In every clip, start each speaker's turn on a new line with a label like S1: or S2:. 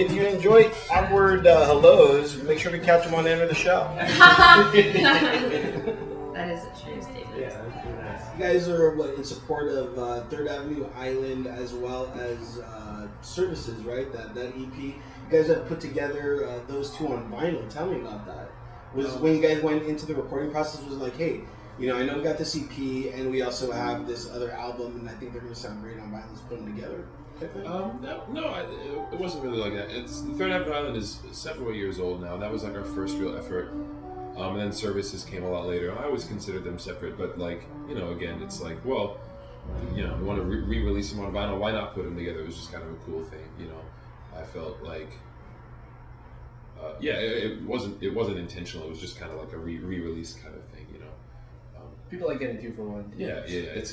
S1: if you enjoy awkward hellos, make sure to catch them on the end of the show.
S2: That is a true statement.
S1: Yeah, you guys are in support of 3rd Avenue Island as well as services, right? That EP. You guys have put together those two on vinyl. Tell me about that. Was when you guys went into the recording process, was like, hey, I know we got this EP and we also have this other album, and I think they're going to sound great on vinyl. Let's put them together.
S3: It wasn't really like that. It's the 3rd Avenue Island is several years old now. That was like our first real effort. And then services came a lot later. I always considered them separate, but again, it's like, well, we want to re-release them on vinyl. Why not put them together? It was just kind of a cool thing, I felt like, it wasn't intentional. It was just kind of like a re-release kind of thing,
S4: People like getting 2 for 1.
S3: Yeah. It's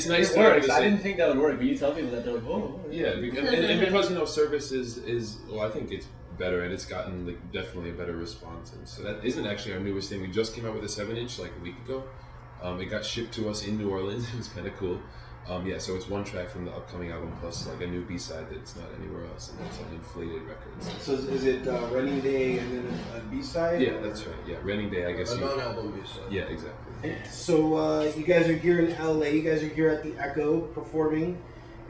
S3: nice.
S4: It works. I didn't think that would work, but you tell people that, they're like, oh.
S3: Yeah, and because service is I think it's better, and it's gotten definitely a better response, and so that isn't actually our newest thing. We just came out with a 7-inch like a week ago. It got shipped to us in New Orleans. It was kind of cool. So it's 1 track from the upcoming album plus like a new B-side that's not anywhere else, and that's on Inflated Records.
S1: So is it Running Day and then a B-side?
S3: Yeah, that's right. Yeah, Running Day, I guess.
S5: A non-album B-side.
S3: Yeah, exactly.
S1: So you guys are here in LA. You guys are here at the Echo performing.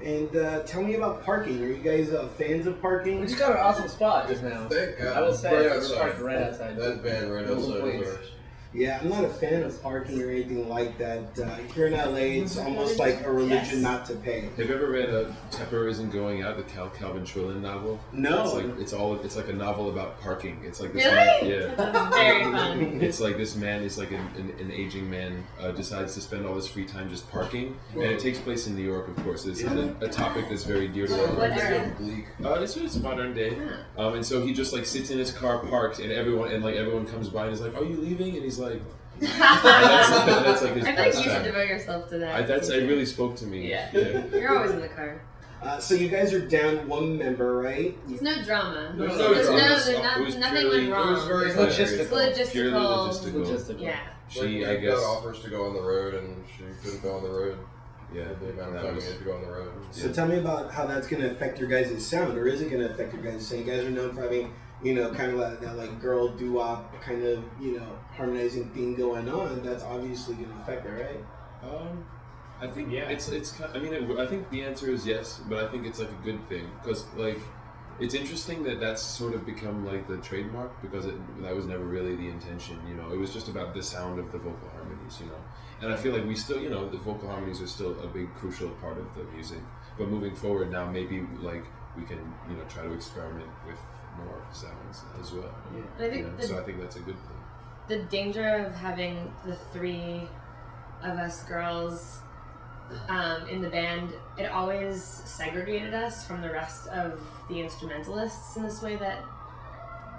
S1: And tell me about parking. Are you guys fans of parking?
S4: We just got an awesome spot just now.
S5: Thank God.
S4: I will say,
S5: Right
S4: parked right outside.
S5: That van right outside is ours.
S1: Yeah, I'm not a fan of parking or anything like that. Here in LA, it's almost like a religion not to pay.
S3: Have you ever read Tepper Isn't Going Out, the Calvin Trillin novel?
S1: No.
S3: It's like a novel about parking. It's like this
S2: Really?
S3: man,
S2: That's very fun.
S3: It's like this man is like an aging man decides to spend all his free time just parking, and it takes place in New York, of course. This is a topic that's very dear to our
S2: What
S3: hearts.
S2: era?
S3: It's modern day, and so he just sits in his car parked, and everyone comes by and is like, "Are you leaving?" And he's like. That's like his
S2: I think you should
S3: pastime.
S2: devote yourself to that.
S3: It really spoke to me.
S2: Yeah. You're always in the car.
S1: So you guys are down 1 member, right?
S2: There's no drama.
S3: There's
S2: There's
S3: drama.
S2: nothing went wrong.
S5: It was very
S2: It's
S3: Purely
S2: logistical.
S3: logistical.
S2: Yeah.
S3: She,
S5: I
S3: I guess.
S5: got offers to go on the road, and she couldn't go on the road.
S3: Yeah,
S5: The amount of time we had to go on the road.
S1: So tell me about how that's going to affect your guys' sound, or is it going to affect your guys' sound? You guys are known for having, kind of that girl doo-wop kind of, harmonizing thing going on. That's obviously going to affect it, right?
S3: I think it's I think the answer is yes, but I think it's like a good thing because it's interesting that that's sort of become like the trademark because that was never really the intention. It was just about the sound of the vocal harmonies. And I feel like we still, the vocal harmonies are still a big crucial part of the music. But moving forward now, maybe we can try to experiment with more sounds as well.
S2: And I think
S3: so I think that's a good thing.
S2: The danger of having the 3 of us girls in the band, it always segregated us from the rest of the instrumentalists in this way that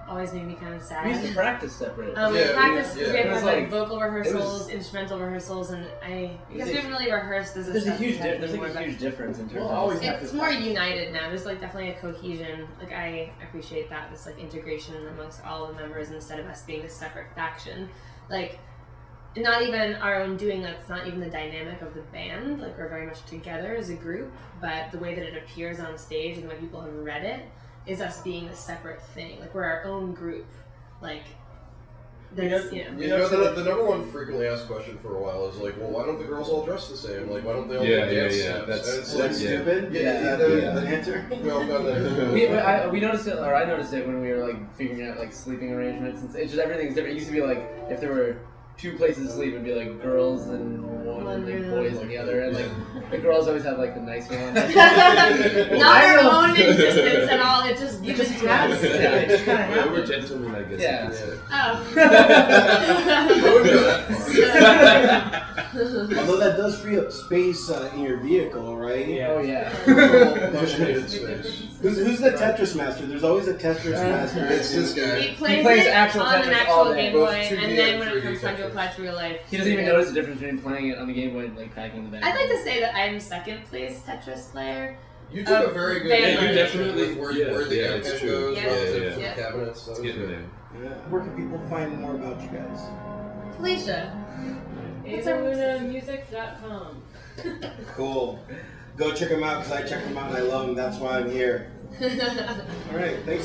S2: always made me kind of sad.
S4: We used to practice separate.
S2: We practiced, we
S4: It was
S2: had vocal rehearsals, instrumental rehearsals, and because we haven't really rehearsed as a
S4: There's a
S2: set
S4: huge
S2: yet
S4: there's
S2: anymore,
S4: a
S2: but
S4: huge difference in terms
S1: always
S4: of
S2: it's more united now. There's definitely a cohesion. I appreciate that, this integration amongst all the members instead of us being this separate faction. Not even our own doing, that's not even the dynamic of the band. We're very much together as a group, but the way that it appears on stage and the way people have read it is us being a separate thing. We're our own group. That's,
S5: the number one frequently asked question for a while is well, why don't the girls all dress the same? Why don't they all dance steps?
S1: That's stupid. The answer.
S5: We all found that.
S4: we noticed it, or I noticed it when we were figuring out sleeping arrangements. It's just everything's different. It used to be if there were 2 places to sleep, it'd be girls and one and boys in the other, and the girls always have the nicer one.
S2: Not our own insistence at all. It's just given to us.
S4: Yeah, it just kind of happens.
S3: We're gentlemen, I guess.
S4: Yeah.
S1: Although that does free up space in your vehicle, right?
S4: Yeah. Oh yeah.
S1: Who's the Tetris master? There's always a Tetris master.
S5: It's this guy.
S2: He plays
S4: plays
S2: it
S4: actual
S2: on an
S4: Tetris
S2: actual
S4: all day.
S2: Game Boy,
S5: Both 2D
S2: and then when
S5: and
S2: it comes
S5: 3D
S2: time to
S5: Tetris.
S2: apply to real life,
S4: He doesn't even notice the difference between playing it on the Game Boy and packing the bag.
S2: I'd like to say that I'm second place Tetris player.
S5: You took a very good
S2: Yeah,
S3: you definitely-
S5: where
S3: yeah,
S5: the
S3: yeah,
S5: cabinet
S3: it's true.
S5: goes
S2: Yeah.
S5: relative to
S2: Yeah.
S5: the cabinets. That
S3: It's
S5: was
S3: getting
S5: good.
S3: there.
S1: Where can people find more about you guys?
S2: Felicia.
S6: AvaLunamusic.com.
S1: Cool. Go check them out because I checked them out and I love them. That's why I'm here. All right. Thanks.